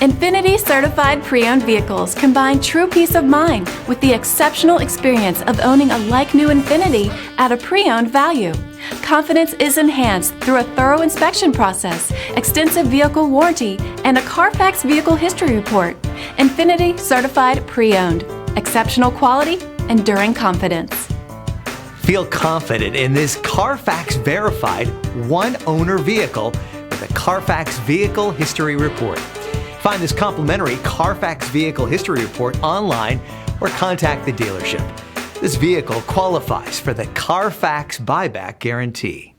INFINITI certified pre-owned vehicles combine true peace of mind with the exceptional experience of owning a like-new INFINITI at a pre-owned value. Confidence is enhanced through a thorough inspection process, extensive vehicle warranty, and a CARFAX vehicle history report. INFINITI certified pre-owned. Exceptional quality, enduring confidence. Feel confident in this CARFAX verified one-owner vehicle with a CARFAX vehicle history report. Find this complimentary CARFAX vehicle history report online or contact the dealership. This vehicle qualifies for the CARFAX buyback guarantee.